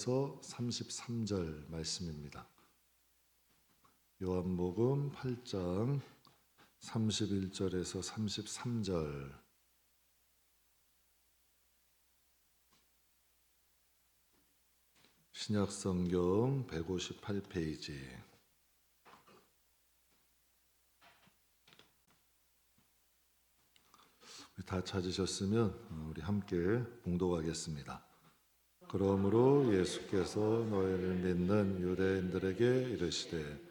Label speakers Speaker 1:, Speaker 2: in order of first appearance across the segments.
Speaker 1: 33절 말씀입니다. 요한복음 8장 31절에서 33절. 신약성경 158페이지. 다 찾으셨으면 우리 함께 봉독하겠습니다. 그러므로 예수께서 너희를 믿는 유대인들에게 이르시되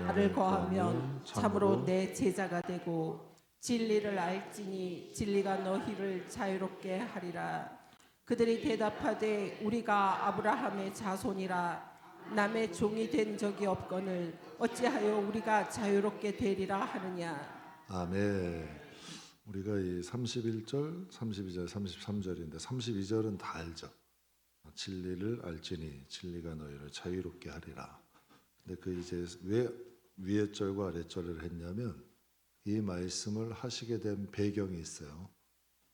Speaker 2: 나를 거하면 참으로 내 제자가 되고 진리를 알지니 진리가 너희를 자유롭게 하리라. 그들이 대답하되 우리가 아브라함의 자손이라 남의 종이 된 적이 없거늘 어찌하여 우리가 자유롭게 되리라 하느냐.
Speaker 1: 아멘. 우리가 이 31절, 32절, 33절인데 32절은 다 알죠. 진리를 알지니 진리가 너희를 자유롭게 하리라. 근데 그 이제 왜 위에 절과 아래 절을 했냐면 이 말씀을 하시게 된 배경이 있어요.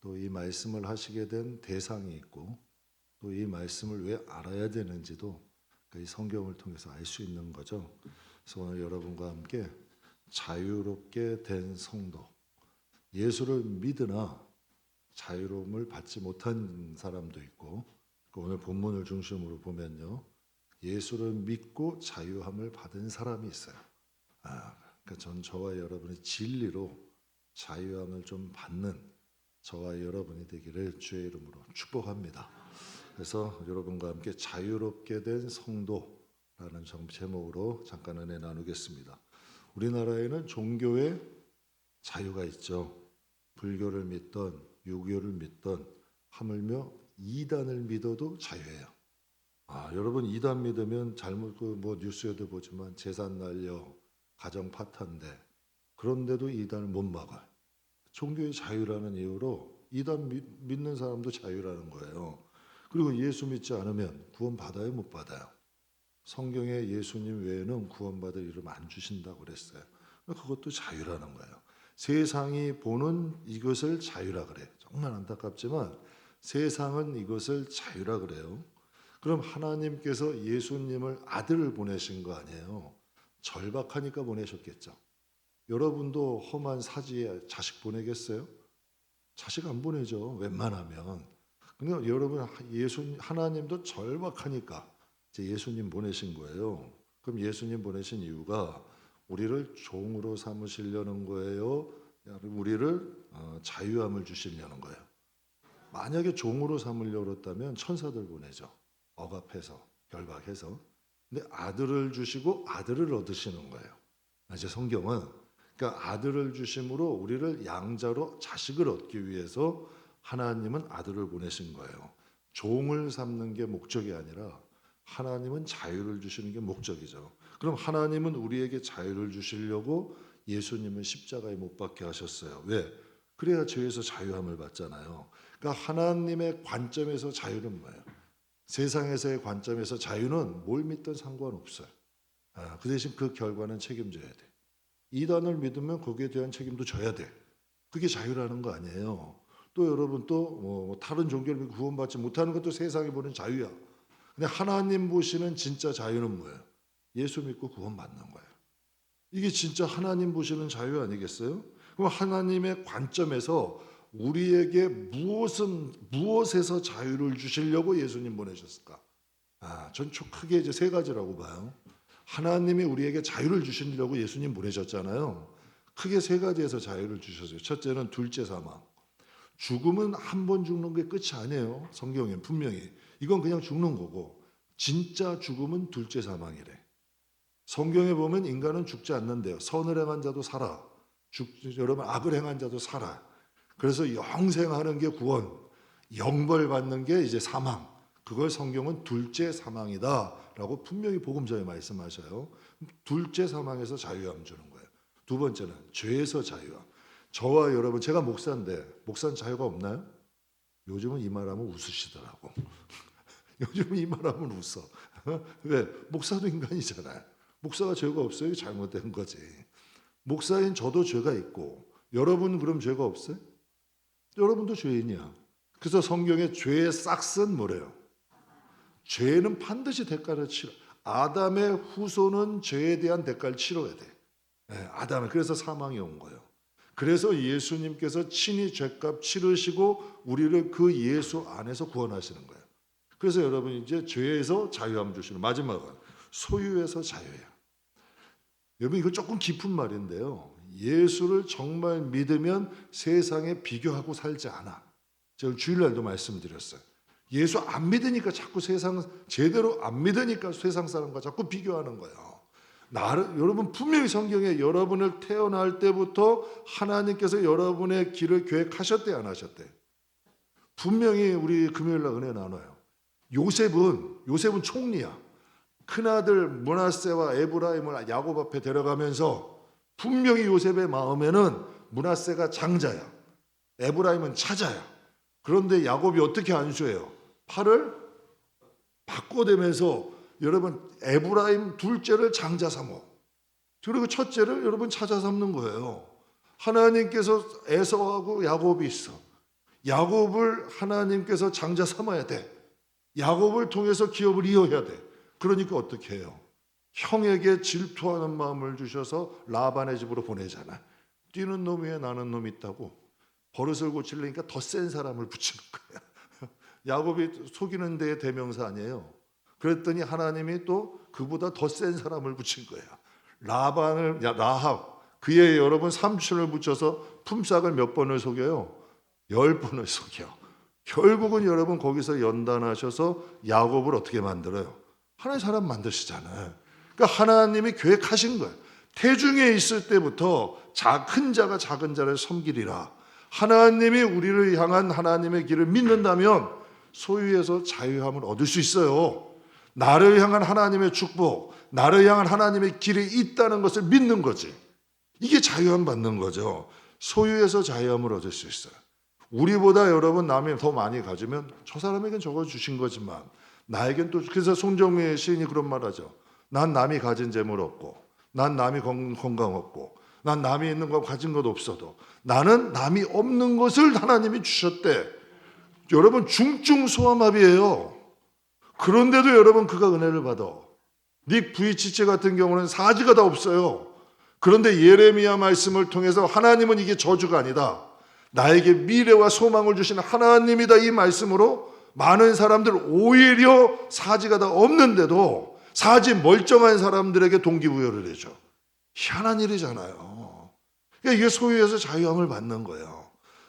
Speaker 1: 또 이 말씀을 하시게 된 대상이 있고 또 이 말씀을 왜 알아야 되는지도 이 성경을 통해서 알 수 있는 거죠. 그래서 오늘 여러분과 함께 자유롭게 된 성도, 예수를 믿으나 자유로움을 받지 못한 사람도 있고, 오늘 본문을 중심으로 보면요, 예수를 믿고 자유함을 받은 사람이 있어요. 그러니까 저와 여러분이 진리로 자유함을 좀 받는 저와 여러분이 되기를 주의 이름으로 축복합니다. 그래서 여러분과 함께 자유롭게 된 성도라는 제목으로 잠깐 은혜 나누겠습니다. 우리나라에는 종교의 자유가 있죠. 불교를 믿던 유교를 믿던 하물며 이단을 믿어도 자유예요. 여러분 이단 믿으면 잘못 뉴스에도 보지만 재산 날려 가정 파탄돼. 그런데도 이단을 못 막아요. 종교의 자유라는 이유로 이단 믿는 사람도 자유라는 거예요. 그리고 예수 믿지 않으면 구원 받아요, 못 받아요? 성경에 예수님 외에는 구원받을 이름 안 주신다고 그랬어요. 그것도 자유라는 거예요. 세상이 보는 이것을 자유라 그래요. 정말 안타깝지만 세상은 이것을 자유라 그래요. 그럼 하나님께서 예수님을 아들을 보내신 거 아니에요. 절박하니까 보내셨겠죠. 여러분도 험한 사지에 자식 보내겠어요? 자식 안 보내죠. 웬만하면. 근데 여러분 하나님도 절박하니까 이제 예수님 보내신 거예요. 그럼 예수님 보내신 이유가 우리를 종으로 삼으시려는 거예요? 우리를 자유함을 주시려는 거예요. 만약에 종으로 삼으려고 했다면 천사들 보내죠. 억압해서, 결박해서. 근데 아들을 주시고 아들을 얻으시는 거예요. 이제 성경은 그러니까 아들을 주심으로 우리를 양자로 자식을 얻기 위해서 하나님은 아들을 보내신 거예요. 종을 삼는 게 목적이 아니라 하나님은 자유를 주시는 게 목적이죠. 그럼 하나님은 우리에게 자유를 주시려고 예수님을 십자가에 못 박게 하셨어요. 왜? 그래야 죄에서 자유함을 받잖아요. 그러니까 하나님의 관점에서 자유는 뭐예요? 세상에서의 관점에서 자유는 뭘 믿든 상관없어요. 그 대신 그 결과는 책임져야 돼. 이단을 믿으면 거기에 대한 책임도 져야 돼. 그게 자유라는 거 아니에요. 또 여러분 또 다른 종교를 믿고 구원받지 못하는 것도 세상이 보는 자유야. 근데 하나님 보시는 진짜 자유는 뭐예요? 예수 믿고 구원받는 거예요. 이게 진짜 하나님 보시는 자유 아니겠어요? 그럼 하나님의 관점에서 우리에게 무엇에서 자유를 주시려고 예수님 보내셨을까? 전 크게 이제 세 가지라고 봐요. 하나님이 우리에게 자유를 주시려고 예수님 보내셨잖아요. 크게 세 가지에서 자유를 주셨어요. 첫째는 둘째 사망. 죽음은 한 번 죽는 게 끝이 아니에요. 성경엔 분명히. 이건 그냥 죽는 거고 진짜 죽음은 둘째 사망이래. 성경에 보면 인간은 죽지 않는데요. 선을 행한 자도 살아. 여러분 악을 행한 자도 살아. 그래서 영생하는 게 구원, 영벌 받는 게 이제 사망. 그걸 성경은 둘째 사망이다라고 분명히 복음서에 말씀하셔요. 둘째 사망에서 자유함 주는 거예요. 두 번째는 죄에서 자유함. 저와 여러분, 제가 목사인데 목사는 자유가 없나요? 요즘은 이 말하면 웃으시더라고. 요즘은 이 말하면 웃어. 왜? 목사도 인간이잖아요. 목사가 죄가 없어요? 잘못된 거지. 목사인 저도 죄가 있고 여러분 그럼 죄가 없어요? 여러분도 죄인이야. 그래서 성경에 죄의 싹슨 뭐래요? 죄는 반드시 대가를 치러. 아담의 후손은 죄에 대한 대가를 치러야 돼. 아담의 그래서 사망이 온 거예요. 그래서 예수님께서 친히 죄값 치르시고 우리를 그 예수 안에서 구원하시는 거예요. 그래서 여러분 이제 죄에서 자유함 주시는 마지막은 소유에서 자유예요. 여러분 이거 조금 깊은 말인데요. 예수를 정말 믿으면 세상에 비교하고 살지 않아. 제가 주일날도 말씀드렸어요. 예수 안 믿으니까 자꾸 세상 제대로 안 믿으니까 세상 사람과 자꾸 비교하는 거예요. 여러분 분명히 성경에 여러분을 태어날 때부터 하나님께서 여러분의 길을 계획하셨대 안 하셨대? 분명히 우리 금요일날 은혜 나눠요. 요셉은 총리야. 큰아들 므낫세와 에브라임을 야곱 앞에 데려가면서 분명히 요셉의 마음에는 므낫세가 장자야. 에브라임은 차자야. 그런데 야곱이 어떻게 안수해요? 팔을 바꿔대면서 여러분 에브라임 둘째를 장자 삼어. 그리고 첫째를 여러분 차자 삼는 거예요. 하나님께서 에서하고 야곱이 있어. 야곱을 하나님께서 장자 삼아야 돼. 야곱을 통해서 기업을 이어야 돼. 그러니까 어떻게 해요? 형에게 질투하는 마음을 주셔서 라반의 집으로 보내잖아. 뛰는 놈 위에 나는 놈이 있다고. 버릇을 고치려니까 더 센 사람을 붙이는 거야. 야곱이 속이는 데의 대명사 아니에요. 그랬더니 하나님이 또 그보다 더 센 사람을 붙인 거야. 라합 그의 여러분 삼촌을 붙여서 품삯을 몇 번을 속여요? 10번을 속여. 결국은 여러분 거기서 연단하셔서 야곱을 어떻게 만들어요? 하나님 사람 만드시잖아요. 그러니까 하나님이 계획하신 거예요. 태중에 있을 때부터 큰 자가 작은 자를 섬기리라. 하나님이 우리를 향한 하나님의 길을 믿는다면 소유에서 자유함을 얻을 수 있어요. 나를 향한 하나님의 축복, 나를 향한 하나님의 길이 있다는 것을 믿는 거지. 이게 자유함 받는 거죠. 소유에서 자유함을 얻을 수 있어요. 우리보다 여러분 남이 더 많이 가지면 저 사람에겐 저거 주신 거지만 나에겐 또 그래서 송정미 시인이 그런 말 하죠. 난 남이 가진 재물 없고 난 남이 건강 없고 난 남이 있는 거 가진 것 없어도 나는 남이 없는 것을 하나님이 주셨대. 여러분 중증소아마비예요. 그런데도 여러분 그가 은혜를 받아. 닉 부이치치 같은 경우는 사지가 다 없어요. 그런데 예레미야 말씀을 통해서 하나님은 이게 저주가 아니다. 나에게 미래와 소망을 주시는 하나님이다. 이 말씀으로 많은 사람들 오히려 사지가 다 없는데도 사지 멀쩡한 사람들에게 동기부여를 해줘. 희한한 일이잖아요. 그러니까 이게 소유에서 자유함을 받는 거예요.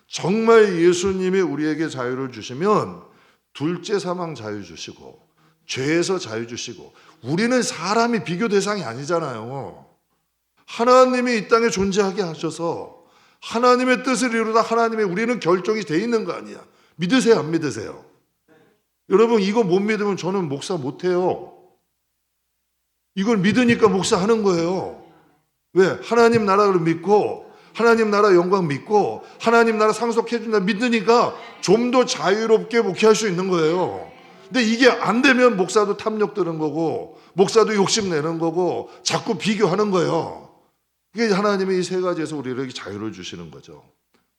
Speaker 1: 정말 예수님이 우리에게 자유를 주시면 둘째 사망 자유 주시고 죄에서 자유 주시고 우리는 사람이 비교 대상이 아니잖아요. 하나님이 이 땅에 존재하게 하셔서 하나님의 뜻을 이루다 하나님의 우리는 결정이 돼 있는 거 아니야. 믿으세요 안 믿으세요? 여러분 이거 못 믿으면 저는 목사 못해요. 이걸 믿으니까 목사하는 거예요. 왜? 하나님 나라를 믿고 하나님 나라 영광 믿고 하나님 나라 상속해준다 믿으니까 좀 더 자유롭게 목회할 수 있는 거예요. 근데 이게 안 되면 목사도 탐욕 드는 거고 목사도 욕심내는 거고 자꾸 비교하는 거예요. 이게 하나님이 이 세 가지에서 우리에게 자유를 주시는 거죠.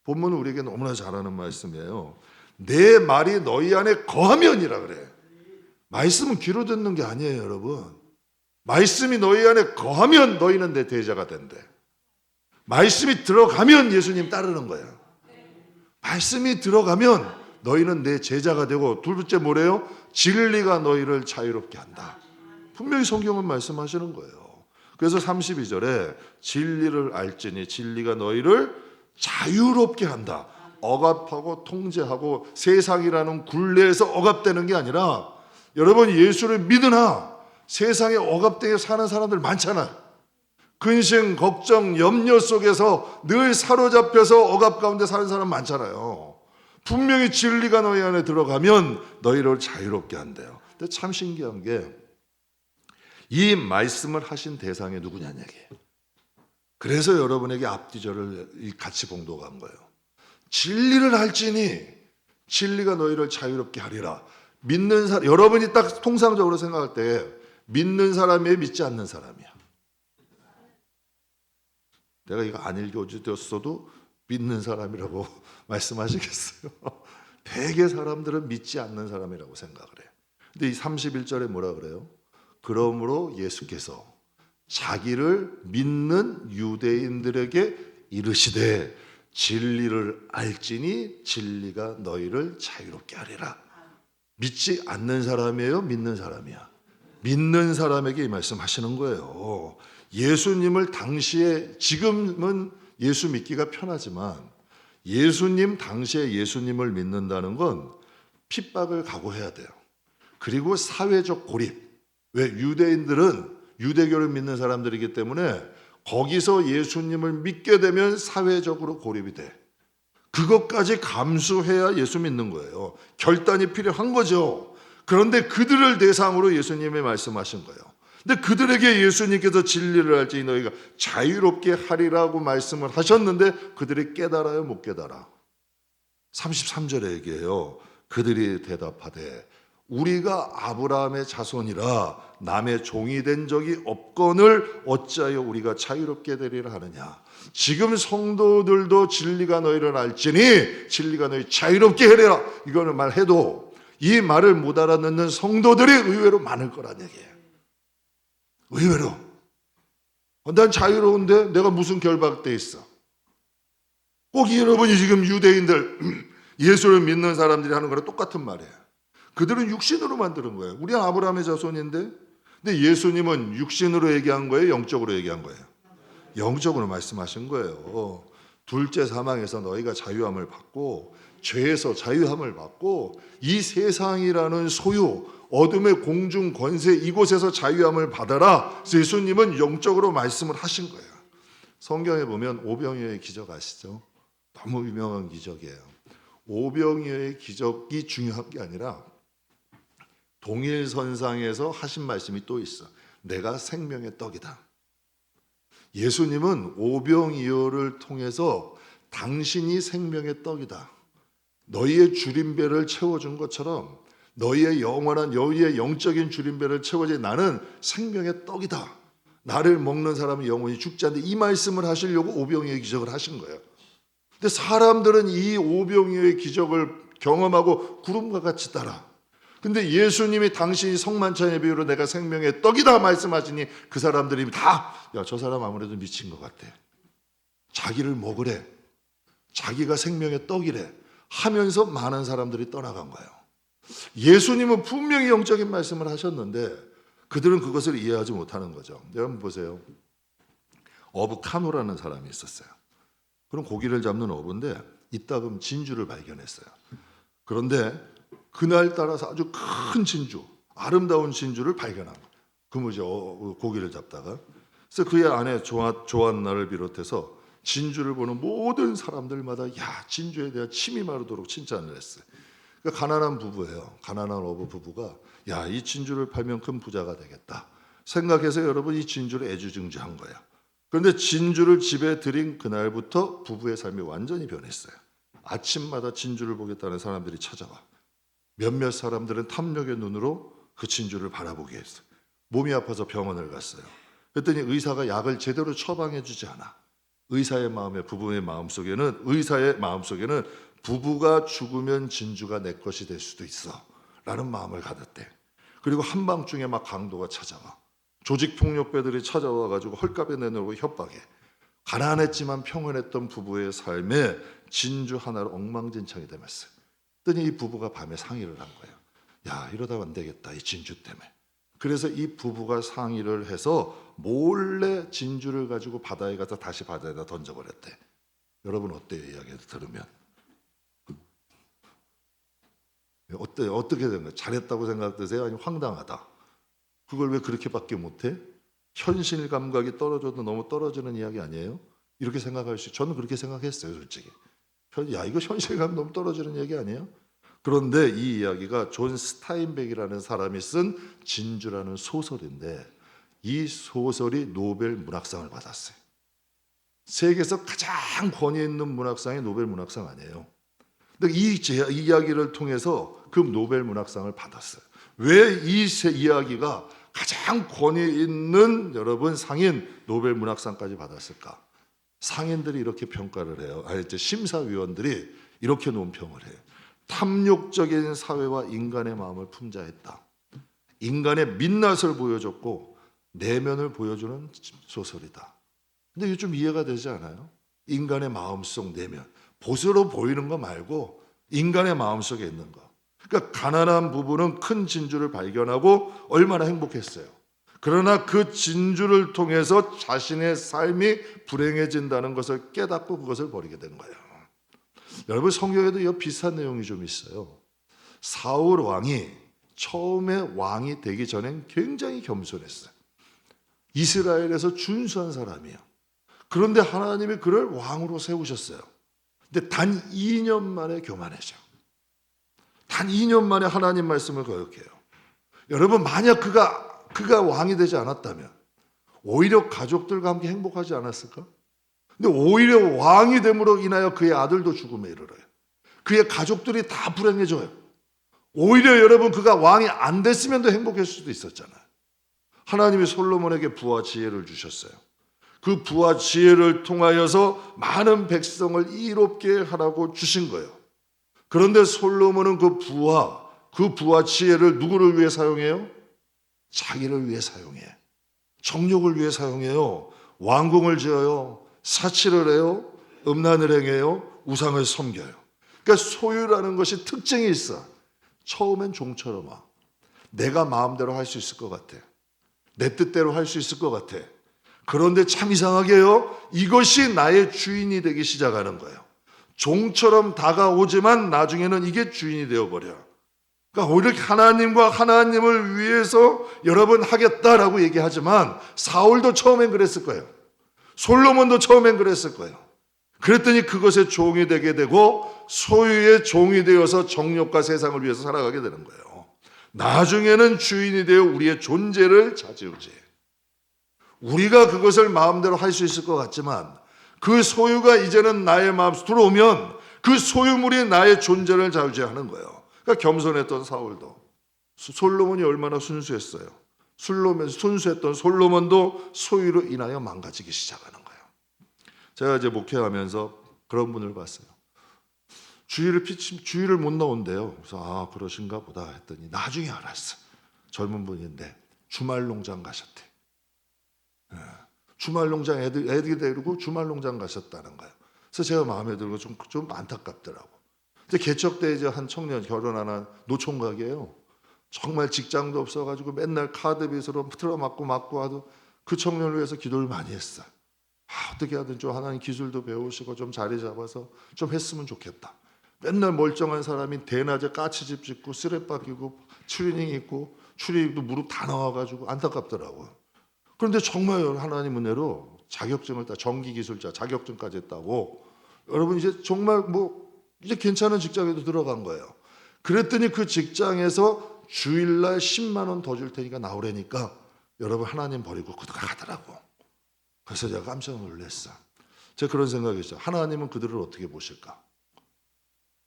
Speaker 1: 본문은 우리에게 너무나 잘하는 말씀이에요. 내 말이 너희 안에 거하면이라 그래. 말씀은 귀로 듣는 게 아니에요 여러분. 말씀이 너희 안에 거하면 너희는 내 제자가 된대. 말씀이 들어가면 예수님 따르는 거야. 말씀이 들어가면 너희는 내 제자가 되고 둘째 뭐래요? 진리가 너희를 자유롭게 한다. 분명히 성경은 말씀하시는 거예요. 그래서 32절에 진리를 알지니 진리가 너희를 자유롭게 한다. 억압하고 통제하고 세상이라는 굴레에서 억압되는 게 아니라 여러분 예수를 믿으나 세상에 억압되어 사는 사람들 많잖아요. 근심, 걱정, 염려 속에서 늘 사로잡혀서 억압 가운데 사는 사람 많잖아요. 분명히 진리가 너희 안에 들어가면 너희를 자유롭게 한대요. 근데 참 신기한 게 이 말씀을 하신 대상이 누구냐는 얘기예요. 그래서 여러분에게 앞뒤절을 같이 봉독한 거예요. 진리를 알지니 진리가 너희를 자유롭게 하리라. 믿는 사람, 여러분이 딱 통상적으로 생각할 때 믿는 사람이에요, 믿지 않는 사람이야? 내가 이거 안 읽어주셨어도 믿는 사람이라고 말씀하시겠어요? 대개 사람들은 믿지 않는 사람이라고 생각을 해요. 근데 이 31절에 뭐라 그래요? 그러므로 예수께서 자기를 믿는 유대인들에게 이르시되 진리를 알지니 진리가 너희를 자유롭게 하리라. 믿지 않는 사람이에요? 믿는 사람이야? 믿는 사람에게 이 말씀 하시는 거예요. 예수님을 당시에, 지금은 예수 믿기가 편하지만 예수님 당시에 예수님을 믿는다는 건 핍박을 각오해야 돼요. 그리고 사회적 고립. 왜? 유대인들은 유대교를 믿는 사람들이기 때문에 거기서 예수님을 믿게 되면 사회적으로 고립이 돼. 그것까지 감수해야 예수 믿는 거예요. 결단이 필요한 거죠. 그런데 그들을 대상으로 예수님이 말씀하신 거예요. 근데 그들에게 예수님께서 진리를 알지 너희가 자유롭게 하리라고 말씀을 하셨는데 그들이 깨달아요, 못 깨달아? 33절에 얘기해요. 그들이 대답하되 우리가 아브라함의 자손이라 남의 종이 된 적이 없거늘 어찌하여 우리가 자유롭게 되리라 하느냐. 지금 성도들도 진리가 너희를 알지니 진리가 너희 자유롭게 하리라 이거는 말해도 이 말을 못 알아듣는 성도들이 의외로 많을 거란 얘기예요. 의외로. 난 자유로운데 내가 무슨 결박돼 있어. 꼭 여러분이 지금 유대인들 예수를 믿는 사람들이 하는 거랑 똑같은 말이에요. 그들은 육신으로 만드는 거예요. 우리는 아브라함의 자손인데, 근데 예수님은 육신으로 얘기한 거예요? 영적으로 얘기한 거예요? 영적으로 말씀하신 거예요. 둘째 사망에서 너희가 자유함을 받고 죄에서 자유함을 받고 이 세상이라는 소유, 어둠의 공중 권세 이곳에서 자유함을 받아라. 그래서 예수님은 영적으로 말씀을 하신 거예요. 성경에 보면 오병이어의 기적 아시죠? 너무 유명한 기적이에요. 오병이어의 기적이 중요한 게 아니라 동일선상에서 하신 말씀이 또 있어. 내가 생명의 떡이다. 예수님은 오병이어를 통해서 당신이 생명의 떡이다. 너희의 줄임배를 채워준 것처럼 너희의 영원한 너희의 영적인 줄임배를 채워준 나는 생명의 떡이다. 나를 먹는 사람은 영원히 죽지 않는다. 이 말씀을 하시려고 오병이어의 기적을 하신 거예요. 근데 사람들은 이 오병이어의 기적을 경험하고 구름과 같이 따라. 근데 예수님이 당신이 성만찬의 비유로 내가 생명의 떡이다 말씀하시니 그 사람들이 다 야, 저 사람 아무래도 미친 것 같아. 자기를 먹으래. 자기가 생명의 떡이래. 하면서 많은 사람들이 떠나간 거예요. 예수님은 분명히 영적인 말씀을 하셨는데 그들은 그것을 이해하지 못하는 거죠. 여러분 보세요. 어부 카노라는 사람이 있었어요. 그럼 고기를 잡는 어부인데 이따금 진주를 발견했어요. 그런데 그날따라서 아주 큰 진주, 아름다운 진주를 발견한 거예요. 그 뭐죠? 고기를 잡다가. 그래서 그의 아내 조안나를 비롯해서 진주를 보는 모든 사람들마다 야 진주에 대한 침이 마르도록 칭찬을 했어요. 그러니까 가난한 부부예요. 가난한 어부 부부가 야 이 진주를 팔면 큰 부자가 되겠다 생각해서 여러분 이 진주를 애지중지한 거예요. 그런데 진주를 집에 들인 그날부터 부부의 삶이 완전히 변했어요. 아침마다 진주를 보겠다는 사람들이 찾아와. 몇몇 사람들은 탐욕의 눈으로 그 진주를 바라보게 했어요. 몸이 아파서 병원을 갔어요. 그랬더니 의사가 약을 제대로 처방해 주지 않아. 의사의 마음속에는 부부가 죽으면 진주가 내 것이 될 수도 있어 라는 마음을 가졌대. 그리고 한밤중에 막 강도가 찾아와. 조직폭력배들이 찾아와가지고 헐값에 내놓고 협박해. 가난했지만 평온했던 부부의 삶에 진주 하나로 엉망진창이 되었어요. 그랬더니 이 부부가 밤에 상의를 한 거예요. 야 이러다 안 되겠다 이 진주 때문에. 그래서 이 부부가 상의를 해서 몰래 진주를 가지고 바다에 가서 다시 바다에다 던져버렸대. 여러분 어때요? 이야기를 들으면 어때요? 어떻게 된 거예요? 잘했다고 생각되세요? 아니면 황당하다? 그걸 왜 그렇게밖에 못해? 현실 감각이 떨어져도 너무 떨어지는 이야기 아니에요? 이렇게 생각할 수 저는 그렇게 생각했어요 솔직히. 야 이거 현실감 너무 떨어지는 얘기 아니에요? 그런데 이 이야기가 존 스타인백이라는 사람이 쓴 진주라는 소설인데 이 소설이 노벨 문학상을 받았어요. 세계에서 가장 권위 있는 문학상이 노벨 문학상 아니에요. 근데 이 이야기를 통해서 그 노벨 문학상을 받았어요. 왜 이 이야기가 가장 권위 있는 여러분 상인 노벨 문학상까지 받았을까? 상인들이 이렇게 평가를 해요. 심사위원들이 이렇게 논평을 해요. 탐욕적인 사회와 인간의 마음을 풍자했다. 인간의 민낯을 보여줬고 내면을 보여주는 소설이다. 근데 이게 좀 이해가 되지 않아요? 인간의 마음속 내면, 보스로 보이는 거 말고 인간의 마음속에 있는 거. 그러니까 가난한 부부는 큰 진주를 발견하고 얼마나 행복했어요. 그러나 그 진주를 통해서 자신의 삶이 불행해진다는 것을 깨닫고 그것을 버리게 된 거예요. 여러분, 성경에도 이 비슷한 내용이 좀 있어요. 사울 왕이 처음에 왕이 되기 전엔 굉장히 겸손했어요. 이스라엘에서 준수한 사람이에요. 그런데 하나님이 그를 왕으로 세우셨어요. 근데 단 2년 만에 교만해져요. 단 2년 만에 하나님 말씀을 거역해요. 여러분, 만약 그가 왕이 되지 않았다면 오히려 가족들과 함께 행복하지 않았을까? 근데 오히려 왕이 됨으로 인하여 그의 아들도 죽음에 이르러요. 그의 가족들이 다 불행해져요. 오히려 여러분, 그가 왕이 안 됐으면 더 행복했을 수도 있었잖아요. 하나님이 솔로몬에게 부와 지혜를 주셨어요. 그 부와 지혜를 통하여서 많은 백성을 이롭게 하라고 주신 거예요. 그런데 솔로몬은 그 부와 지혜를 누구를 위해 사용해요? 자기를 위해 사용해. 정욕을 위해 사용해요. 왕궁을 지어요. 사치를 해요. 음란을 행해요. 우상을 섬겨요. 그러니까 소유라는 것이 특징이 있어. 처음엔 종처럼 와. 내가 마음대로 할 수 있을 것 같아. 내 뜻대로 할 수 있을 것 같아. 그런데 참 이상하게요, 이것이 나의 주인이 되기 시작하는 거예요. 종처럼 다가오지만 나중에는 이게 주인이 되어버려. 그러니까 오히려 하나님과 하나님을 위해서 여러분 하겠다라고 얘기하지만 사울도 처음엔 그랬을 거예요. 솔로몬도 처음엔 그랬을 거예요. 그랬더니 그것의 종이 되게 되고 소유의 종이 되어서 정욕과 세상을 위해서 살아가게 되는 거예요. 나중에는 주인이 되어 우리의 존재를 차지우지. 우리가 그것을 마음대로 할 수 있을 것 같지만 그 소유가 이제는 나의 마음에 들어오면 그 소유물이 나의 존재를 좌우지하는 거예요. 그러니까 겸손했던 사울도, 솔로몬이 얼마나 순수했어요. 순수했던 솔로몬도 소유로 인하여 망가지기 시작하는 거예요. 제가 이제 목회하면서 그런 분을 봤어요. 주의를 못 넣은데요. 그래서 그러신가 보다 했더니 나중에 알았어. 젊은 분인데 주말 농장 가셨대. 주말 농장 애들 데리고 주말 농장 가셨다는 거예요. 그래서 제가 마음에 들고 좀 안타깝더라고. 근데 개척 때 이제 한 청년 결혼하는 노총각이에요. 정말 직장도 없어가지고 맨날 카드 빚으로 틀어맞고 맞고 하도 그 청년을 위해서 기도를 많이 했어요. 어떻게 하든 좀 하나님 기술도 배우시고 좀 자리 잡아서 좀 했으면 좋겠다. 맨날 멀쩡한 사람이 대낮에 까치집 짓고 쓰레빠 끼고 추리닝 입고 추리닝도 무릎 다 나와가지고 안타깝더라고요. 그런데 정말 하나님 은혜로 자격증을 전기기술자 자격증까지 했다고. 여러분 이제 정말 이제 괜찮은 직장에도 들어간 거예요. 그랬더니 그 직장에서 주일날 10만 원 더 줄 테니까 나오라니까 여러분 하나님 버리고 그들가 가더라고. 그래서 제가 깜짝 놀랐어요. 제가 그런 생각이 있어요. 하나님은 그들을 어떻게 보실까?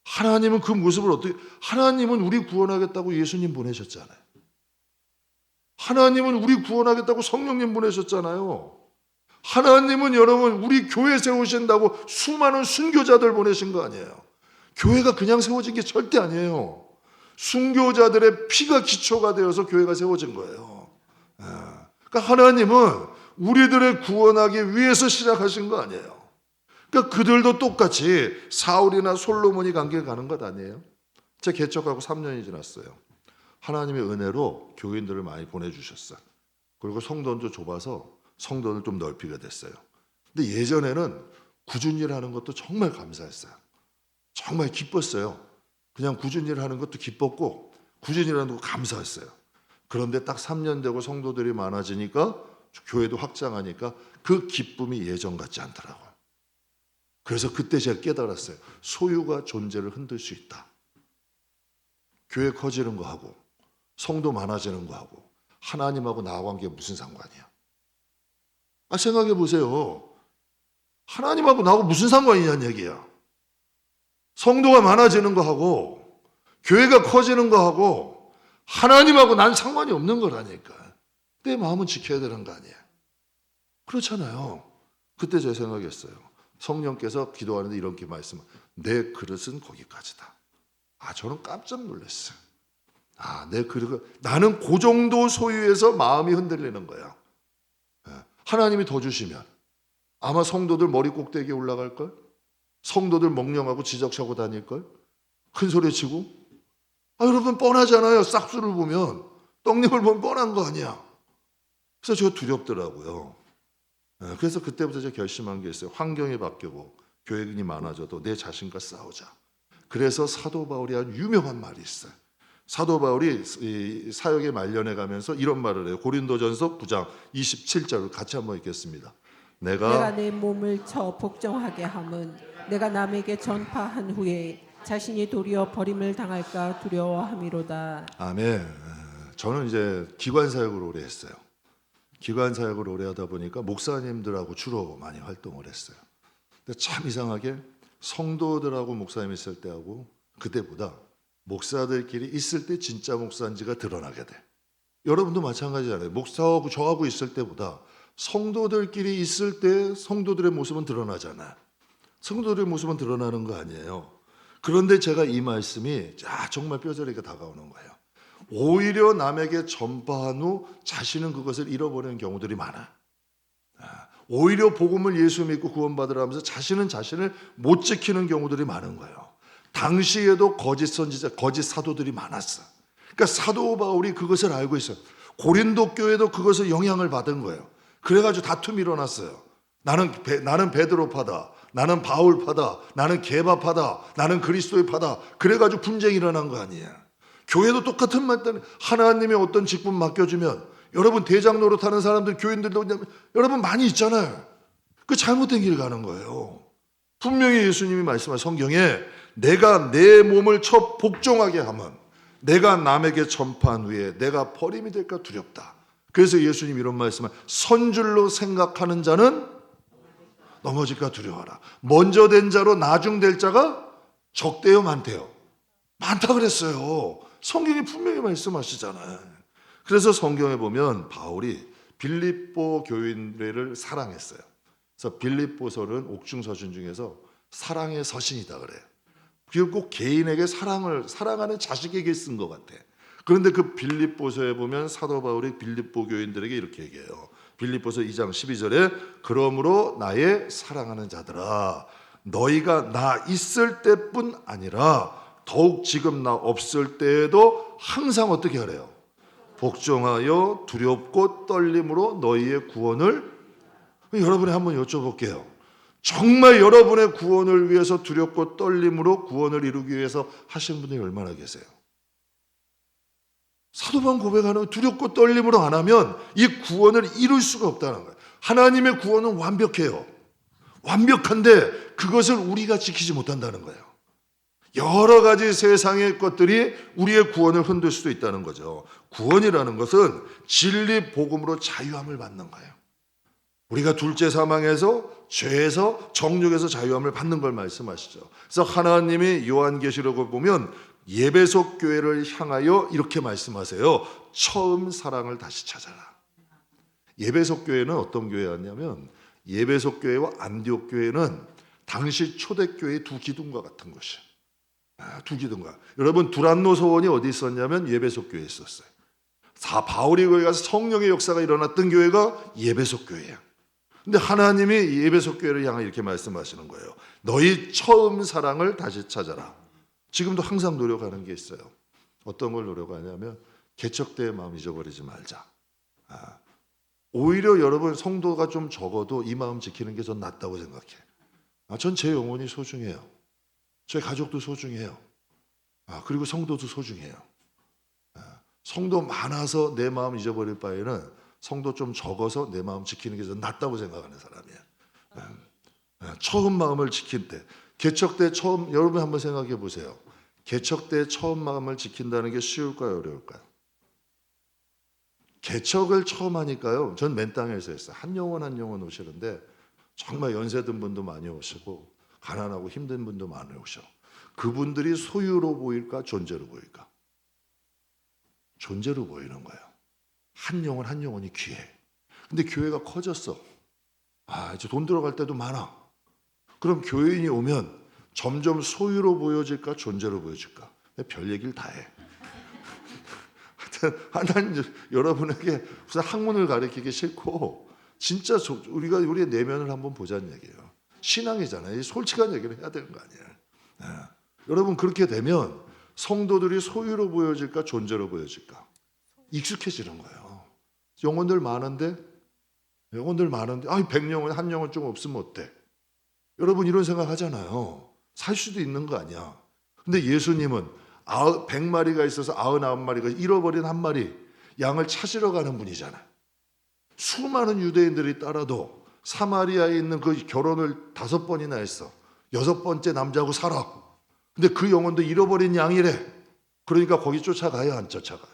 Speaker 1: 하나님은 그 모습을 하나님은 우리 구원하겠다고 예수님 보내셨잖아요. 하나님은 우리 구원하겠다고 성령님 보내셨잖아요. 하나님은 여러분 우리 교회 세우신다고 수많은 순교자들 보내신 거 아니에요. 교회가 그냥 세워진 게 절대 아니에요. 순교자들의 피가 기초가 되어서 교회가 세워진 거예요. 그러니까 하나님은 우리들을 구원하기 위해서 시작하신 거 아니에요. 그러니까 그들도 똑같이 사울이나 솔로몬이 관계 가는 것 아니에요. 제가 개척하고 3년이 지났어요. 하나님의 은혜로 교인들을 많이 보내주셨어요. 그리고 성전도 좁아서 성전을 좀 넓히게 됐어요. 근데 예전에는 꾸준히 일하는 것도 정말 감사했어요. 정말 기뻤어요. 그냥 꾸준히 일하는 것도 기뻤고 꾸준히 일하는 것도 감사했어요. 그런데 딱 3년 되고 성도들이 많아지니까 교회도 확장하니까 그 기쁨이 예전 같지 않더라고요. 그래서 그때 제가 깨달았어요. 소유가 존재를 흔들 수 있다. 교회 커지는 거하고 성도 많아지는 거하고 하나님하고 나 관계에 무슨 상관이야? 생각해 보세요. 하나님하고 나하고 무슨 상관이냐는 얘기야. 성도가 많아지는 거하고 교회가 커지는 거하고 하나님하고 난 상관이 없는 거라니까. 내 마음은 지켜야 되는 거 아니야. 그렇잖아요. 그때 제가 생각했어요. 성령께서 기도하는데 이렇게 말씀을, 내 그릇은 거기까지다. 저는 깜짝 놀랐어요. 그리고 나는 그 정도 소유에서 마음이 흔들리는 거야. 하나님이 더 주시면 아마 성도들 머리 꼭대기에 올라갈 걸, 성도들 멍령하고 지적하고 다닐 걸, 큰 소리 치고. 여러분 뻔하잖아요. 싹수를 보면, 떡잎을 보면 뻔한 거 아니야. 그래서 제가 두렵더라고요. 그래서 그때부터 제가 결심한 게 있어요. 환경이 바뀌고 교회인이 많아져도 내 자신과 싸우자. 그래서 사도 바울이 한 유명한 말이 있어요. 사도 바울이 이 사역에 말년에 가면서 이런 말을 해요. 고린도전서 9장 27절을 같이 한번 읽겠습니다.
Speaker 2: 내가 내 몸을 쳐 복종하게 함은 내가 남에게 전파한 후에 자신이 도리어 버림을 당할까 두려워함이로다.
Speaker 1: 아멘. 저는 이제 기관 사역을 오래 했어요. 기관 사역을 오래 하다 보니까 목사님들하고 주로 많이 활동을 했어요. 근데 참 이상하게 성도들하고 목사님 있을 때하고 그때보다 목사들끼리 있을 때 진짜 목사인지가 드러나게 돼. 여러분도 마찬가지잖아요. 목사하고 저하고 있을 때보다 성도들끼리 있을 때 성도들의 모습은 드러나잖아요. 성도들의 모습은 드러나는 거 아니에요. 그런데 제가 이 말씀이 정말 뼈저리게 다가오는 거예요. 오히려 남에게 전파한 후 자신은 그것을 잃어버리는 경우들이 많아. 오히려 복음을 예수 믿고 구원받으라 하면서 자신은 자신을 못 지키는 경우들이 많은 거예요. 당시에도 거짓 선지자, 거짓 사도들이 많았어. 그러니까 사도 바울이 그것을 알고 있어요. 고린도 교회도 그것을 영향을 받은 거예요. 그래가지고 다툼이 일어났어요. 나는 베드로파다, 나는 바울파다, 나는 게바파다, 나는 그리스도의파다. 그래가지고 분쟁이 일어난 거 아니에요. 교회도 똑같은 말 때문에 하나님의 어떤 직분 맡겨주면 여러분 대장 노릇하는 사람들 교인들도 여러분 많이 있잖아요. 그 잘못된 길 가는 거예요. 분명히 예수님이 말씀한 성경에 내가 내 몸을 쳐 복종하게 하면 내가 남에게 전파한 후에 내가 버림이 될까 두렵다. 그래서 예수님 이런 말씀을 선줄로 생각하는 자는 넘어질까 두려워하라. 먼저 된 자로 나중 될 자가 적대요 많대요. 많다 그랬어요. 성경이 분명히 말씀하시잖아요. 그래서 성경에 보면 바울이 빌립보 교인들을 사랑했어요. 그래서 빌립보서는 옥중서신 중에서 사랑의 서신이다 그래요. 그리고 꼭 개인에게 사랑하는 자식에게 쓴 것 같아. 그런데 그 빌립보서에 보면 사도 바울이 빌립보 교인들에게 이렇게 얘기해요. 빌립보서 2장 12절에 그러므로 나의 사랑하는 자들아 너희가 나 있을 때뿐 아니라 더욱 지금 나 없을 때에도 항상 어떻게 하래요? 복종하여 두렵고 떨림으로 너희의 구원을. 여러분이 한번 여쭤볼게요. 정말 여러분의 구원을 위해서 두렵고 떨림으로 구원을 이루기 위해서 하신 분이 얼마나 계세요? 사도 바울 고백하는 두렵고 떨림으로 안 하면 이 구원을 이룰 수가 없다는 거예요. 하나님의 구원은 완벽해요. 완벽한데 그것을 우리가 지키지 못한다는 거예요. 여러 가지 세상의 것들이 우리의 구원을 흔들 수도 있다는 거죠. 구원이라는 것은 진리 복음으로 자유함을 받는 거예요. 우리가 둘째 사망에서 죄에서 정욕에서 자유함을 받는 걸 말씀하시죠. 그래서 하나님이 요한계시록을 보면 예배소 교회를 향하여 이렇게 말씀하세요. 처음 사랑을 다시 찾아라. 예배소 교회는 어떤 교회였냐면 예배소 교회와 안디옥 교회는 당시 초대교회의 두 기둥과 같은 것이에요. 두 기둥과. 여러분 두란노 서원이 어디 있었냐면 예배소 교회에 있었어요. 바울이 거기 가서 성령의 역사가 일어났던 교회가 예배소 교회야. 근데 하나님이 예배소 교회를 향해 이렇게 말씀하시는 거예요. 너희 처음 사랑을 다시 찾아라. 지금도 항상 노력하는 게 있어요. 어떤 걸 노력하냐면 개척대의 마음 잊어버리지 말자. 오히려 여러분 성도가 좀 적어도 이 마음 지키는 게 전 낫다고 생각해. 전 제 영혼이 소중해요. 제 가족도 소중해요. 그리고 성도도 소중해요. 성도 많아서 내 마음 잊어버릴 바에는 성도 좀 적어서 내 마음 지키는 게 전 낫다고 생각하는 사람이에요. 처음 마음을 지킬 때, 개척 때 처음, 여러분 한번 생각해 보세요. 개척 때 처음 마음을 지킨다는 게 쉬울까요, 어려울까요? 개척을 처음 하니까요. 전 맨 땅에서 했어요. 한 영혼 오시는데 정말 연세 든 분도 많이 오시고 가난하고 힘든 분도 많이 오셔. 그분들이 소유로 보일까 존재로 보일까? 존재로 보이는 거예요. 한 영혼이 귀해. 근데 교회가 커졌어. 이제 돈 들어갈 때도 많아. 그럼 교인이 오면 점점 소유로 보여질까 존재로 보여질까? 별 얘기를 다 해. 하나님 여러분에게 무슨 학문을 가르치기 싫고 진짜 우리가 우리의 내면을 한번 보자는 얘기예요. 신앙이잖아요. 솔직한 얘기를 해야 되는 거 아니에요. 네. 여러분 그렇게 되면 성도들이 소유로 보여질까 존재로 보여질까? 익숙해지는 거예요. 영혼들 많은데 아니 100영혼 한 영혼 좀 없으면 어때? 여러분 이런 생각 하잖아요. 살 수도 있는 거 아니야. 근데 예수님은 100마리가 있어서 99마리가 잃어버린 한 마리 양을 찾으러 가는 분이잖아요. 수많은 유대인들이 따라도 사마리아에 있는 그 결혼을 5번이나 했어. 6번째 남자하고 살아. 근데 그 영혼도 잃어버린 양이래. 그러니까 거기 쫓아가요, 안 쫓아가요?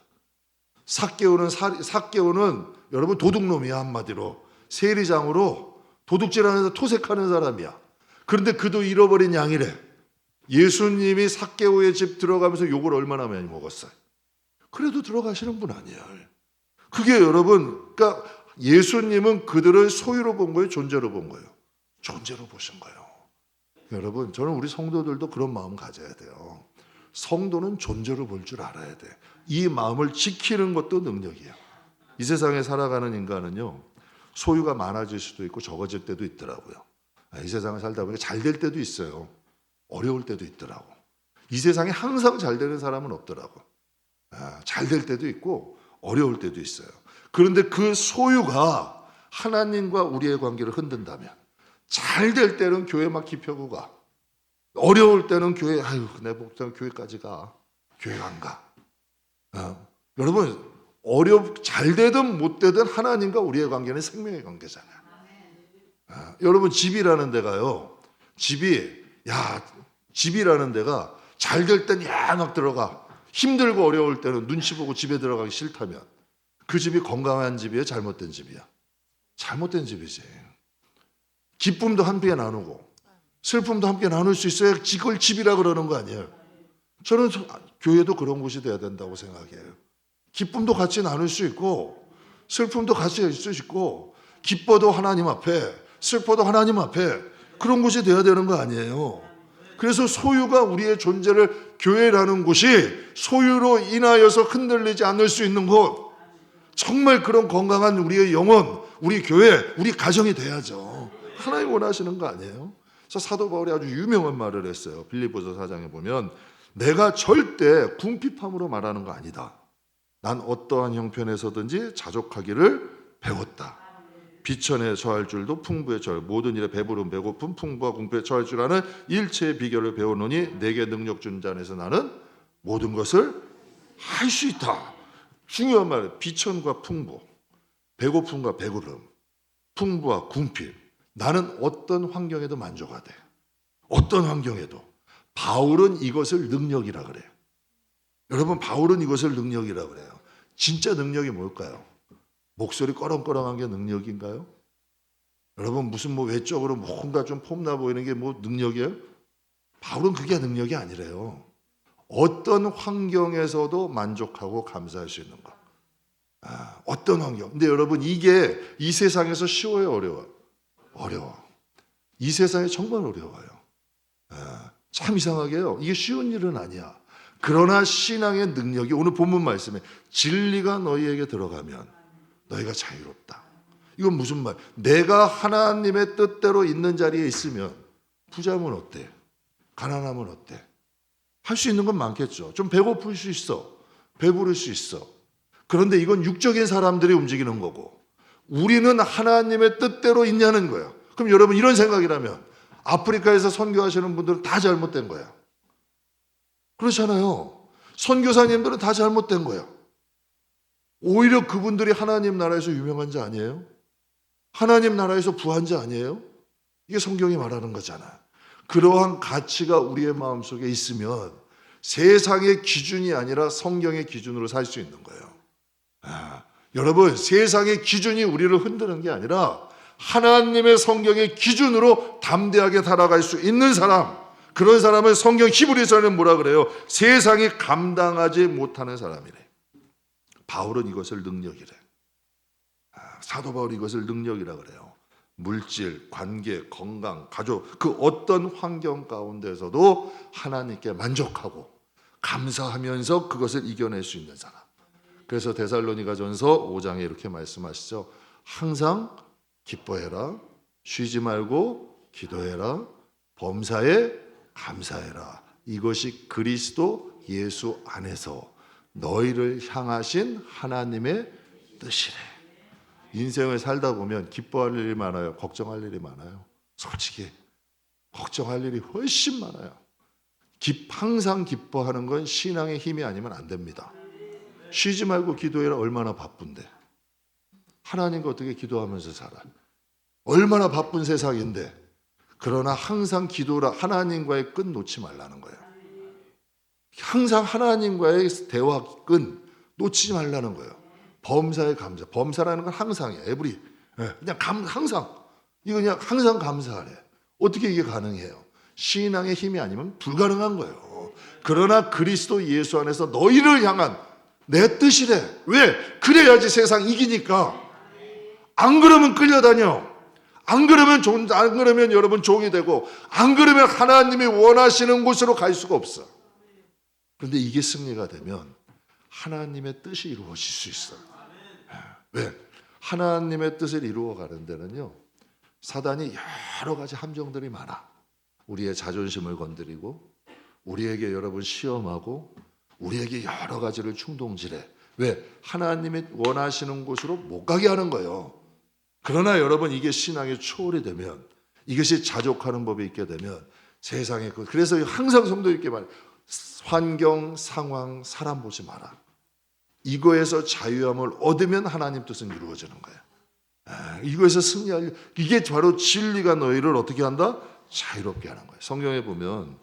Speaker 1: 삭개오는 여러분 도둑놈이야, 한마디로. 세리장으로 도둑질하면서 토색하는 사람이야. 그런데 그도 잃어버린 양이래. 예수님이 삭개오의 집 들어가면서 욕을 얼마나 많이 먹었어요. 그래도 들어가시는 분 아니에요. 그게 여러분, 그러니까 예수님은 그들을 소유로 본 거예요, 존재로 본 거예요? 존재로 보신 거예요. 여러분, 저는 우리 성도들도 그런 마음 가져야 돼요. 성도는 존재로 볼 줄 알아야 돼. 이 마음을 지키는 것도 능력이야. 이 세상에 살아가는 인간은요, 소유가 많아질 수도 있고 적어질 때도 있더라고요. 이 세상을 살다 보니까 잘 될 때도 있어요. 어려울 때도 있더라고. 이 세상에 항상 잘 되는 사람은 없더라고. 잘 될 때도 있고 어려울 때도 있어요. 그런데 그 소유가 하나님과 우리의 관계를 흔든다면, 잘 될 때는 교회 막 기펴고 가. 어려울 때는 교회, 내 목사는 교회까지 가. 교회 안 가. 여러분, 잘 되든 못 되든 하나님과 우리의 관계는 생명의 관계잖아요. 여러분, 집이라는 데가요, 집이라는 데가 잘 될 땐 막 들어가. 힘들고 어려울 때는 눈치 보고 집에 들어가기 싫다면 그 집이 건강한 집이에요? 잘못된 집이야? 잘못된 집이지. 기쁨도 함께 나누고 슬픔도 함께 나눌 수 있어야 그걸 집이라 그러는 거 아니에요? 저는 교회도 그런 곳이 돼야 된다고 생각해요. 기쁨도 같이 나눌 수 있고 슬픔도 같이 할 수 있고 기뻐도 하나님 앞에 슬퍼도 하나님 앞에 그런 곳이 돼야 되는 거 아니에요? 그래서 소유가 우리의 존재를, 교회라는 곳이 소유로 인하여서 흔들리지 않을 수 있는 곳, 정말 그런 건강한 우리의 영혼, 우리 교회, 우리 가정이 돼야죠. 하나님 원하시는 거 아니에요? 그래서 사도 바울이 아주 유명한 말을 했어요. 빌립보서 4장에 보면, 내가 절대 궁핍함으로 말하는 거 아니다. 난 어떠한 형편에서든지 자족하기를 배웠다. 비천에 처할 줄도 풍부에 처할, 모든 일에 배부름 배고픔 풍부와 궁핍에 처할 줄 아는 일체의 비결을 배우노니 내게 능력 주는 자 안에서 나는 모든 것을 할 수 있다. 중요한 말이에요. 비천과 풍부, 배고픔과 배부름, 풍부와 궁핍. 나는 어떤 환경에도 만족하되, 어떤 환경에도. 바울은 이것을 능력이라 그래요. 여러분, 바울은 이것을 능력이라 그래요. 진짜 능력이 뭘까요? 목소리 꺼렁꺼렁한 게 능력인가요? 여러분, 무슨 외적으로 뭔가 좀 폼나 보이는 게 능력이에요? 바울은 그게 능력이 아니래요. 어떤 환경에서도 만족하고 감사할 수 있는 것. 어떤 환경. 근데 여러분, 이게 이 세상에서 쉬워요, 어려워요? 어려워. 이 세상에 정말 어려워요. 참 이상하게요. 이게 쉬운 일은 아니야. 그러나 신앙의 능력이, 오늘 본문 말씀에 진리가 너희에게 들어가면 너희가 자유롭다. 이건 무슨 말? 내가 하나님의 뜻대로 있는 자리에 있으면 부자면 어때? 가난하면 어때? 할 수 있는 건 많겠죠. 좀 배고플 수 있어. 배부를 수 있어. 그런데 이건 육적인 사람들이 움직이는 거고, 우리는 하나님의 뜻대로 있냐는 거예요. 그럼 여러분, 이런 생각이라면 아프리카에서 선교하시는 분들은 다 잘못된 거야. 그렇잖아요. 선교사님들은 다 잘못된 거야. 오히려 그분들이 하나님 나라에서 유명한 자 아니에요? 하나님 나라에서 부한 자 아니에요? 이게 성경이 말하는 거잖아. 그러한 가치가 우리의 마음속에 있으면 세상의 기준이 아니라 성경의 기준으로 살 수 있는 거예요. 여러분, 세상의 기준이 우리를 흔드는 게 아니라 하나님의 성경의 기준으로 담대하게 살아갈 수 있는 사람, 그런 사람을 성경 히브리서는 뭐라 그래요? 세상이 감당하지 못하는 사람이래. 바울은 이것을 능력이래. 사도 바울이 이것을 능력이라 그래요. 물질, 관계, 건강, 가족, 그 어떤 환경 가운데서도 하나님께 만족하고 감사하면서 그것을 이겨낼 수 있는 사람. 그래서 데살로니가전서 5장에 이렇게 말씀하시죠. 항상 기뻐해라. 쉬지 말고 기도해라. 범사에 감사해라. 이것이 그리스도 예수 안에서 너희를 향하신 하나님의 뜻이래. 인생을 살다 보면 기뻐할 일이 많아요? 걱정할 일이 많아요? 솔직히 걱정할 일이 훨씬 많아요. 항상 기뻐하는 건 신앙의 힘이 아니면 안 됩니다. 쉬지 말고 기도해라. 얼마나 바쁜데. 하나님과 어떻게 기도하면서 살아? 얼마나 바쁜 세상인데. 그러나 항상 기도라. 하나님과의 끈 놓지 말라는 거예요. 항상 하나님과의 대화 끈 놓치지 말라는 거예요. 범사에 감사. 범사라는 건 항상이에요. 에브리. 그냥 항상. 이거 그냥 항상 감사하래. 어떻게 이게 가능해요? 신앙의 힘이 아니면 불가능한 거예요. 그러나 그리스도 예수 안에서 너희를 향한 내 뜻이래. 왜? 그래야지 세상 이기니까. 안 그러면 끌려다녀. 안 그러면 여러분 종이 되고, 안 그러면 하나님이 원하시는 곳으로 갈 수가 없어. 그런데 이게 승리가 되면 하나님의 뜻이 이루어질 수 있어요. 왜? 하나님의 뜻을 이루어가는 데는요, 사단이 여러 가지 함정들이 많아. 우리의 자존심을 건드리고, 우리에게 여러분 시험하고, 우리에게 여러 가지를 충동질해. 왜? 하나님이 원하시는 곳으로 못 가게 하는 거예요. 그러나 여러분, 이게 신앙의 초월이 되면, 이것이 자족하는 법이 있게 되면 세상에, 그래서 항상 성도 있게 말해. 환경, 상황, 사람 보지 마라. 이거에서 자유함을 얻으면 하나님 뜻은 이루어지는 거예요. 이거에서 승리할, 이게 바로 진리가 너희를 어떻게 한다? 자유롭게 하는 거예요. 성경에 보면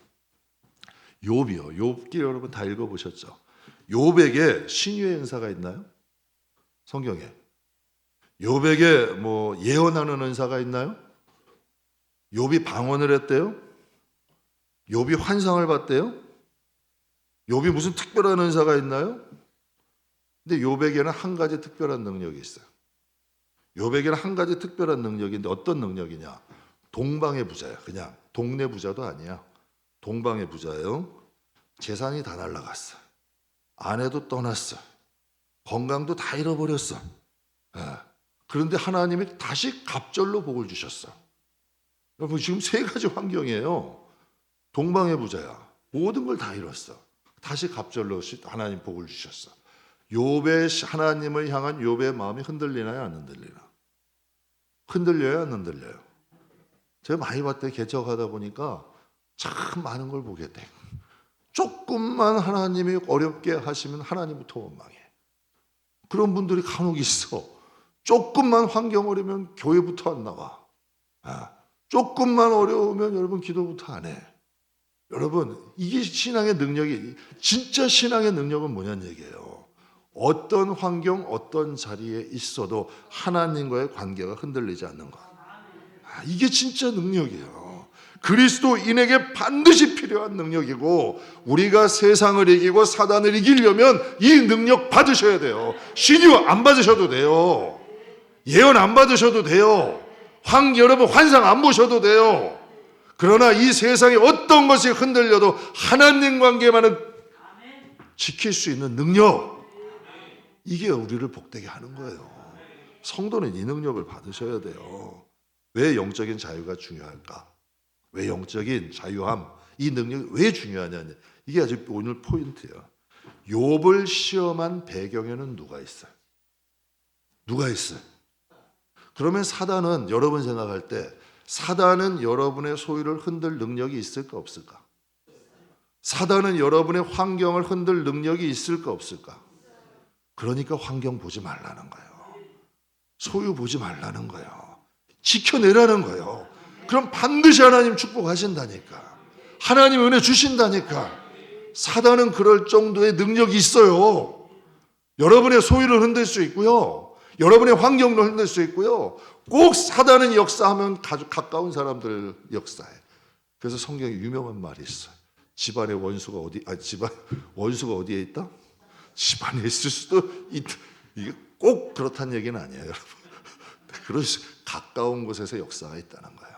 Speaker 1: 욥이요. 욥기 여러분 다 읽어보셨죠? 욥에게 신유의 은사가 있나요? 성경에. 욥에게 뭐 예언하는 은사가 있나요? 욥이 방언을 했대요? 욥이 환상을 봤대요? 욥이 무슨 특별한 은사가 있나요? 근데 욥에게는 한 가지 특별한 능력이 있어요. 욥에게는 한 가지 특별한 능력인데 어떤 능력이냐? 동방의 부자야. 그냥 동네 부자도 아니야. 동방의 부자예요. 재산이 다 날라갔어. 아내도 떠났어. 건강도 다 잃어버렸어. 그런데 하나님이 다시 갑절로 복을 주셨어. 여러분 지금 세 가지 환경이에요. 동방의 부자야. 모든 걸 다 잃었어. 다시 갑절로 하나님 복을 주셨어. 욥의 하나님을 향한 욥의 마음이 흔들리나요? 안 흔들리나? 흔들려요? 안 흔들려요? 제가 많이 봤더니 개척하다 보니까 참 많은 걸 보게 돼. 조금만 하나님이 어렵게 하시면 하나님부터 원망해. 그런 분들이 간혹 있어. 조금만 환경 어려우면 교회부터 안 나와. 조금만 어려우면 여러분 기도부터 안 해. 여러분 이게 신앙의 능력이, 진짜 신앙의 능력은 뭐냐는 얘기예요. 어떤 환경, 어떤 자리에 있어도 하나님과의 관계가 흔들리지 않는 것. 이게 진짜 능력이에요. 그리스도인에게 반드시 필요한 능력이고, 우리가 세상을 이기고 사단을 이기려면 이 능력 받으셔야 돼요. 신유 안 받으셔도 돼요. 예언 안 받으셔도 돼요. 여러분 환상 안 보셔도 돼요. 그러나 이 세상에 어떤 것이 흔들려도 하나님 관계만은 지킬 수 있는 능력, 이게 우리를 복되게 하는 거예요. 성도는 이 능력을 받으셔야 돼요. 왜 영적인 자유가 중요할까? 왜 영적인 자유함, 이 능력이 왜 중요하냐? 이게 아주 오늘 포인트예요. 욥을 시험한 배경에는 누가 있어요? 누가 있어요? 그러면 사단은, 여러분 생각할 때 사단은 여러분의 소유를 흔들 능력이 있을까 없을까? 사단은 여러분의 환경을 흔들 능력이 있을까 없을까? 그러니까 환경 보지 말라는 거예요. 소유 보지 말라는 거예요. 지켜내라는 거예요. 그럼 반드시 하나님 축복하신다니까. 하나님 은혜 주신다니까. 사단은 그럴 정도의 능력이 있어요. 여러분의 소유를 흔들 수 있고요. 여러분의 환경을 흔들 수 있고요. 꼭 사단은 역사하면 아주 가까운 사람들 역사해. 그래서 성경에 유명한 말이 있어요. 집안의 원수가 원수가 어디에 있다? 집안에 있을 수도 있다. 이게 꼭 그렇다는 얘기는 아니에요, 여러분. 그래서 가까운 곳에서 역사가 있다는 거예요.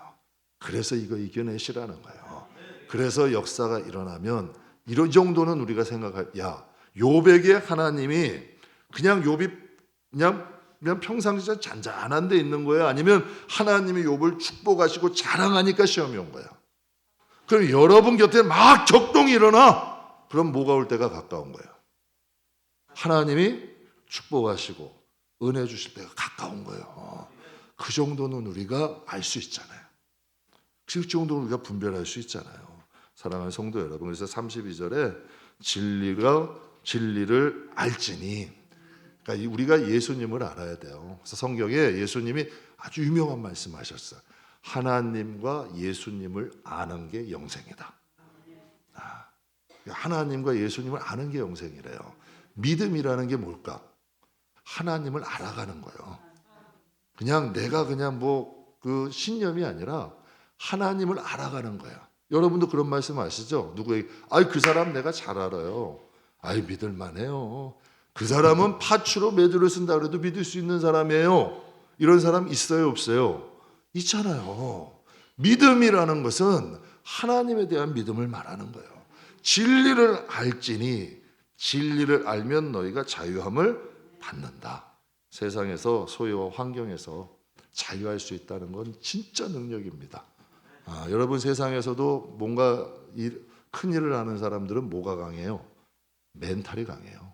Speaker 1: 그래서 이거 이겨내시라는 거예요. 그래서 역사가 일어나면 이런 정도는 우리가 생각할, 야, 욥에게 하나님이 그냥 욥이 그냥 평상시에 잔잔한 데 있는 거예요? 아니면 하나님이 욥을 축복하시고 자랑하니까 시험이 온 거예요? 그럼 여러분 곁에 막 격동이 일어나. 그럼 뭐가 올 때가 가까운 거예요? 하나님이 축복하시고 은혜 주실 때가 가까운 거예요. 그 정도는 우리가 알 수 있잖아요. 그 정도는 우리가 분별할 수 있잖아요. 사랑하는 성도 여러분, 그래서 32절에 진리를 알지니, 그러니까 우리가 예수님을 알아야 돼요. 그래서 성경에 예수님이 아주 유명한 말씀하셨어요. 하나님과 예수님을 아는 게 영생이다. 하나님과 예수님을 아는 게 영생이래요. 믿음이라는 게 뭘까? 하나님을 알아가는 거예요. 그냥 내가 그냥 그 신념이 아니라 하나님을 알아가는 거야. 여러분도 그런 말씀 아시죠? 누구에게 그 사람 내가 잘 알아요. 믿을만해요. 그 사람은 파추로 메드를 쓴다 그래도 믿을 수 있는 사람이에요. 이런 사람 있어요, 없어요? 있잖아요. 믿음이라는 것은 하나님에 대한 믿음을 말하는 거예요. 진리를 알지니, 진리를 알면 너희가 자유함을 받는다. 세상에서 소유와 환경에서 자유할 수 있다는 건 진짜 능력입니다. 여러분, 세상에서도 뭔가 큰 일을 하는 사람들은 뭐가 강해요? 멘탈이 강해요.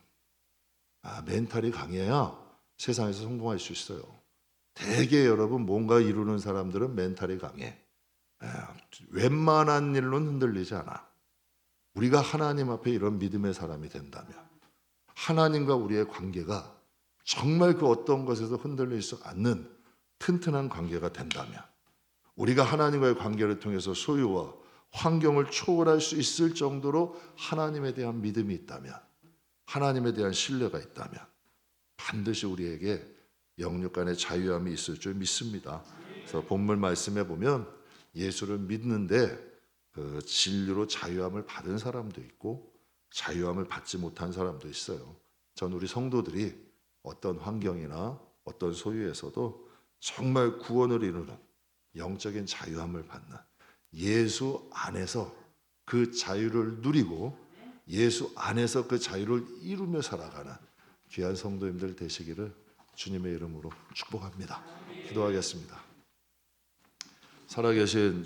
Speaker 1: 멘탈이 강해야 세상에서 성공할 수 있어요. 대개 여러분 뭔가 이루는 사람들은 멘탈이 강해. 웬만한 일로는 흔들리지 않아. 우리가 하나님 앞에 이런 믿음의 사람이 된다면, 하나님과 우리의 관계가 정말 그 어떤 것에서 흔들릴 수 않는 튼튼한 관계가 된다면, 우리가 하나님과의 관계를 통해서 소유와 환경을 초월할 수 있을 정도로 하나님에 대한 믿음이 있다면, 하나님에 대한 신뢰가 있다면 반드시 우리에게 영육 간의 자유함이 있을 줄 믿습니다. 그래서 본문 말씀에 보면 예수를 믿는데 그 진리로 자유함을 받은 사람도 있고 자유함을 받지 못한 사람도 있어요. 전 우리 성도들이 어떤 환경이나 어떤 소유에서도 정말 구원을 이루는 영적인 자유함을 받는, 예수 안에서 그 자유를 누리고 예수 안에서 그 자유를 이루며 살아가는 귀한 성도님들 되시기를 주님의 이름으로 축복합니다. 기도하겠습니다. 살아계신